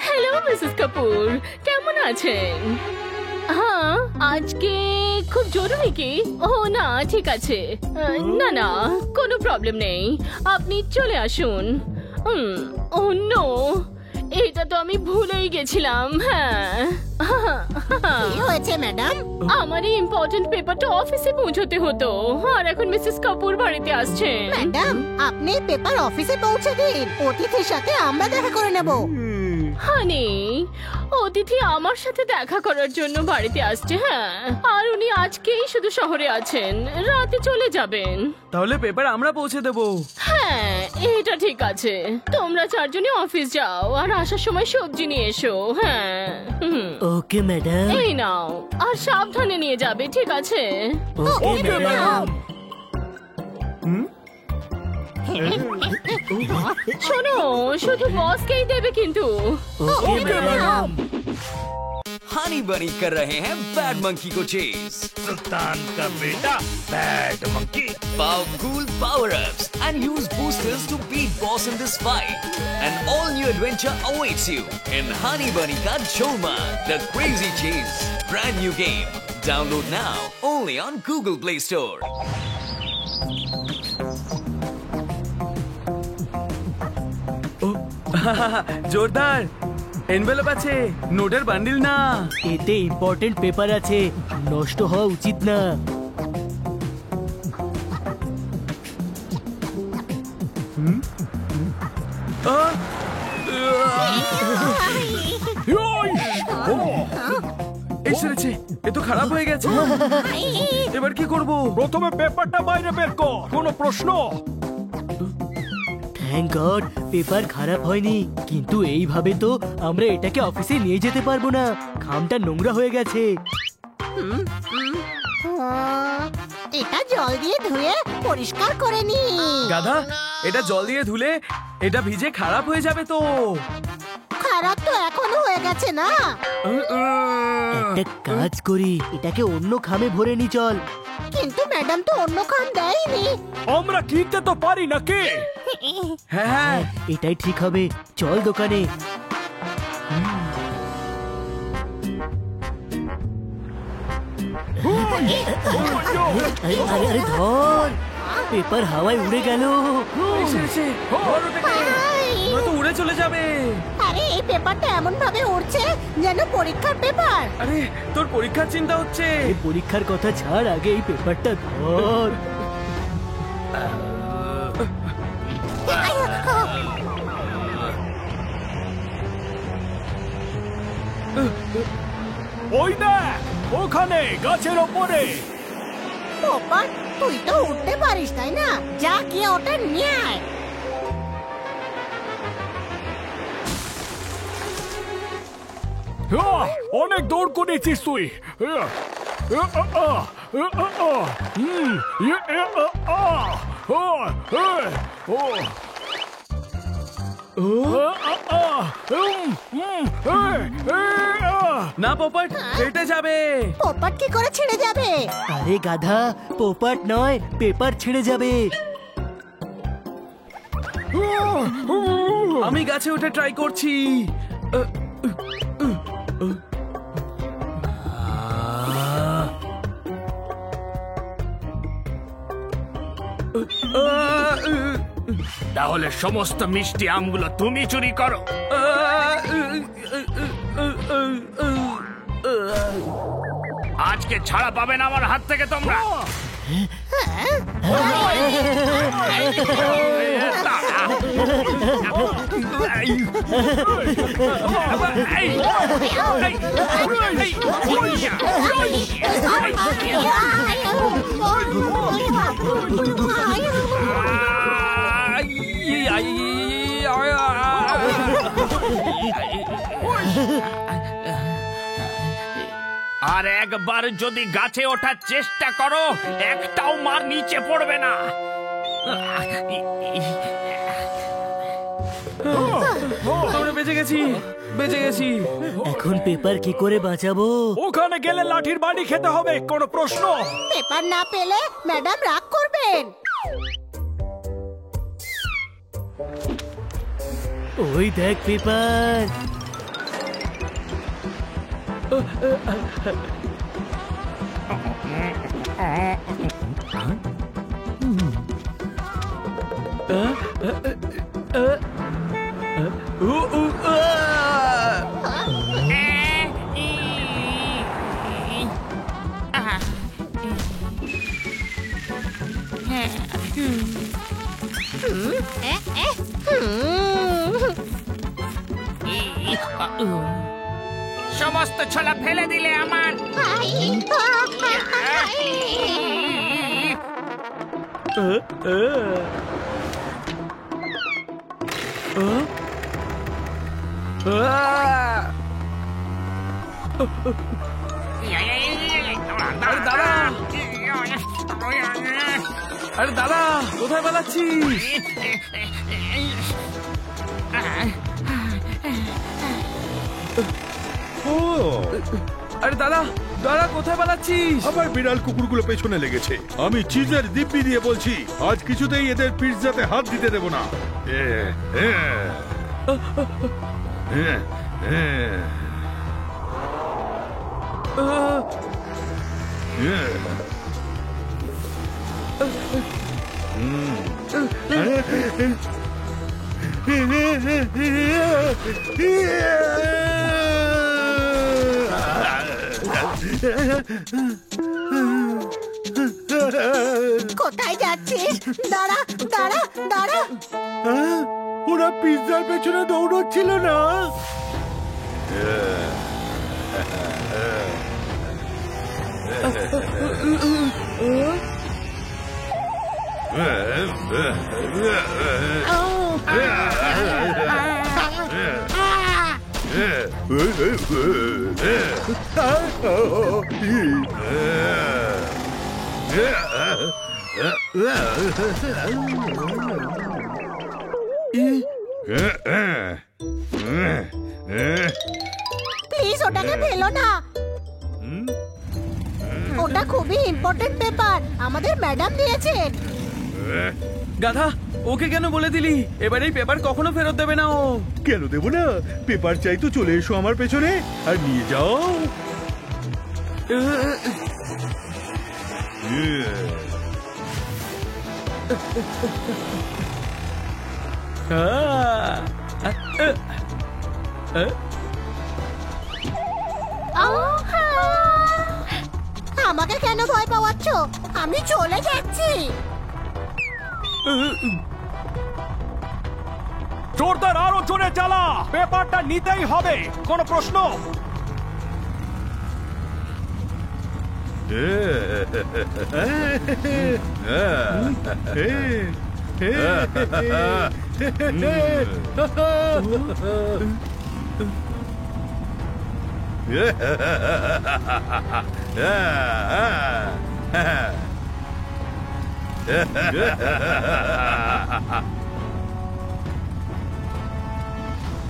Hello Mrs Kapoor, কেমন আছেন? হ্যাঁ, আজকে খুব জরুরি কি? ও না, ঠিক আছে, না না, কোনো প্রবলেম নেই, আপনি চলে আসুন। ও নো, এটা তো আমি ভুলেই গেছিলাম। হ্যাঁ, কি হয়েছে ম্যাডাম? আমার এই ইম্পর্টেন্ট পেপারটা অফিসে পৌঁছতে হতো, আর এখন মিসেস কাপুর বাড়িতে আসছেন। ম্যাডাম, আপনি পেপার অফিসে পৌঁছে দিন, অতিথির সাথে আমরা দেখা করে নেব। হানি, অতিথি আমার সাথে দেখা করার জন্য বাড়িতে আসছে। হ্যাঁ, আর উনি আজকেই শুধু শহরে আছেন, রাতে চলে যাবেন। তাহলে পেপার আমরা পৌঁছে দেবো। হ্যাঁ, এটা ঠিক আছে, তোমরা চারজনে অফিস যাও আর আসার সময় সবজি নিয়ে এসো। হ্যাঁ, ওকে ম্যাডাম। এই নাও, আর সাবধানে নিয়ে যাবে, ঠিক আছে? Okay madam. শোনো, শুধু বসকেই দেবে কিন্তু। Okay madam. हनी बनी कर रहे हैं बैड मंकी को चेज। सुल्तान का बेटा bad monkey. Powerful power-ups and use boosters to beat boss in this fight. An all-new adventure awaits you in Honey Bunny Ka Choma, The Crazy Chase. Brand new game. Download now only on Google Play Store. জোরদার envelope আছে, নোটের bundle না। এতে important paper আছে, নষ্ট হওয়া উচিত না। এই সেরেছে, এ তো খারাপ হয়ে গেছে। এবার কি করব? প্রথমে পেপারটা বাইরে বের কর, কোনো প্রশ্ন? থ্যাংক গড, পেপার খারাপ হয়নি, কিন্তু এইভাবে তো আমরা এটাকে অফিসে নিয়ে যেতে পারবো না, খামটা নোংরা হয়ে গেছে। এটা জল দিয়ে ধুয়ে পরিষ্কার করে নি। গাধা, এটা জল দিয়ে ধুলে এটা ভিজে খারাপ হয়ে যাবে তো। খারাপ তো এখনো হয়ে গেছে না। একটা কাজ করি, এটাকে অন্য খামে ভরে নি চল। কিন্তু ম্যাডাম তো অন্য খাম দেয়নি। আমরা কিনতে তো পারি নাকি? হ্যাঁ, এটাই ঠিক হবে, চল দোকানে। আরে আরে ধর, পেপার হাওয়ায় উড়ে গেল। এই সেরেছে, ধর ওটাকে, ওরা তো উড়ে চলে যাবে। আরে এই পেপারটা এমন ভাবে উড়ছে যেন পরীক্ষার পেপার। আরে তোর পরীক্ষার চিন্তা হচ্ছে। এই পরীক্ষার কথা ছাড়, আগে এই পেপারটা ধর। ওই দেখ, ওখানে গাছের ওপরে। পোপট, তুই তো উঠতে পারিস তাই না? যা গিয়ে ওটা নিয়ে আয়। অনেক দৌড় করেছিস তুই। না পোপট, কেটে যাবে। পোপট কি করে ছেড়ে যাবে? আরে গাধা, পোপট নয়, পেপার ছেড়ে যাবে। আমি গাছে উঠে ট্রাই করছি। তাহলে সমস্ত মিষ্টি আমগুলো তুমি চুরি করো। আজকে ছাড়া পাবে না আমার হাত থেকে তোমরা। আর একবার যদি গাছে ওঠার চেষ্টা করো একটাও মার নিচে পড়বে না। আমরা বেঁচে গেছি, বেঁচে গেছি। এখন পেপার কি করে বাঁচাবো? ওখানে গেলে লাঠির বাড়ি খেতে হবে, কোনো প্রশ্ন? পেপার না পেলে ম্যাডাম রাগ করবেন। ওই দেখ পেপার। সমস্ত ছোলা ফেলে দিলে আমার। আরে দাদা, কোথায় পালাচ্ছিস? আরে দাদা, দাদা কোথায় পালাচ্ছিস? আবার বিড়াল কুকুরগুলো পেছনে লেগেছে। আমি চিজের দিব্যি দিয়ে বলছি, আজ কিছুতেই এদের পিৎজাতে হাত দিতে দেব না। কোথায় যাচ্ছিস? দাঁড়া দাঁড়া দাঁড়া। ওরা পিৎজার পেছনে দৌড়চ্ছিল না? প্লিজ ওটাকে ফেলো না। ওটা খুবই ইম্পর্টেন্ট পেপার, আমাদের ম্যাডাম দিয়েছেন। গাধা, ওকে কেন বলে দিলি? এবার এই পেপার কখনো ফেরত দেবে না ও। কেন দেবো না? পেপার চাই তো চলে এসো আমার পেছনে আর নিয়ে যাও। আমাকে কেন ভয় পাওয়াচ্ছ? আমি চলে যাচ্ছি। জোরদার আরো জোরে চালা, পেপারটা নিতেই হবে, কোনো প্রশ্ন?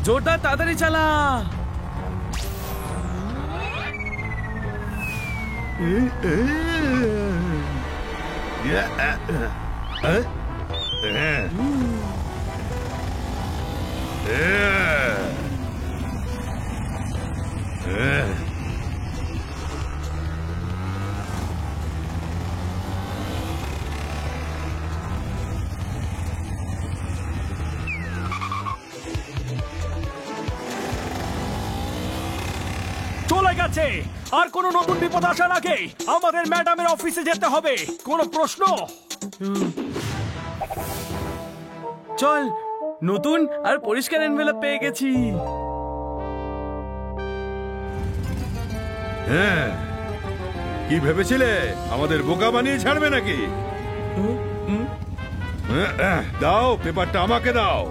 জোরদার তাড়াতাড়ি চালা। চলে গেছে। আর কোনো নতুন বিপদ আসার আগে আমাদের ম্যাডামের অফিসে যেতে হবে, কোনো প্রশ্ন? চল, নতুন আর পরিষ্কার এনভেলপ পেয়ে গেছি। কি ভেবেছিলে আমাদের বোকা বানিয়ে ছাড়বে নাকি? দাও পেপারটা, আমাকে দাও।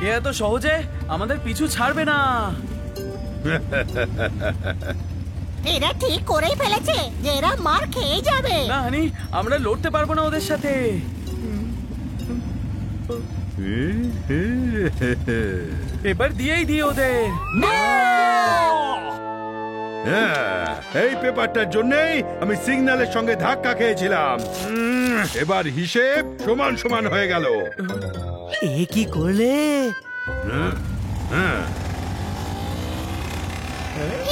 এ এত সহজে আমাদের পিছু ছাড়বে না। এরা ঠিক করেই ফেলেছে যে এরা মার খেয়ে যাবে। না হানি, আমরা লড়তে পারবো না ওদের সাথে। পেপার দিয়েই দিই ওদের। হ্যাঁ, এই পেপারটার জন্যই আমি সিগন্যালের সঙ্গে ধাক্কা খেয়েছিলাম। এবার হিসেব সমান সমান হয়ে গেল। এ কি করলে? হ্যাঁ,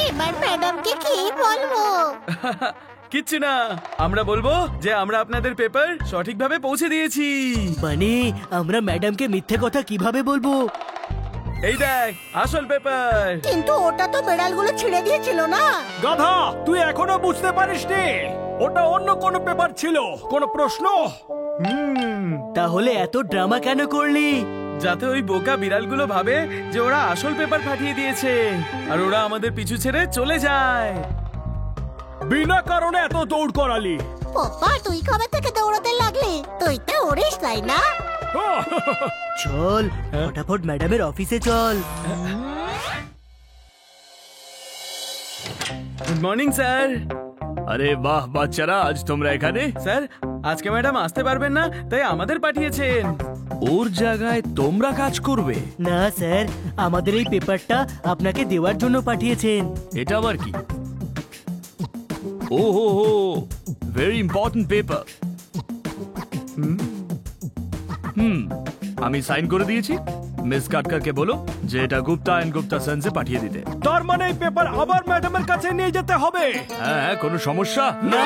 এবার ম্যাডামকে কি বলবো? কিচ্ছু না, আমরা বলবো যে আমরা আপনাদের পেপার সঠিকভাবে পৌঁছে দিয়েছি। বানি, আমরা ম্যাডামকে মিথ্যে কথা কিভাবে বলবো? এই দেখ আসল পেপার। কিন্তু ওটা তো বেড়ালগুলো ছিঁড়ে দিয়েছিল না। গাধা, তুই এখনো বুঝতে পারিসনি? ওটা অন্য কোনো পেপার ছিল। কোনো প্রশ্ন? তাহলে এত ড্রামা কেন করলি? যাতে ওই বোকা বিড়ালগুলো ভাবে যে ওরা আসল পেপার পাঠিয়ে দিয়েছে আর ওরা আমাদের পিছু ছেড়ে চলে যায়। বিনা কারণে এত দৌড় করালি। পপা, তুই কবে থেকে দৌড়াতে লাগলি? তুই তো উড়িস তাই না? চল ফটাফট ম্যাডামের অফিসে চল। Good morning sir. আরে বাহ বাচ্চারা, আজ তোমরা এখানে? স্যার, আজকে ম্যাডাম আসতে পারবেন না, তাই আমাদের পাঠিয়েছেন। ওর জায়গায় তোমরা কাজ করবে? না স্যার, আমাদের এই পেপারটা আপনাকে দেওয়ার জন্য পাঠিয়েছেন। এটা আবার কি? ও হো হো, ভেরি ইম্পর্টেন্ট পেপার। আমি সাইন করে দিয়েছি। মিস কাটকারকে বলো যে এটা গুপ্তা এন্ড গুপ্তা সন্সে পাঠিয়ে দিতে। তার মানে এই পেপার আবার ম্যাডামের কাছে নিয়ে যেতে হবে? হ্যাঁ, কোনো সমস্যা না।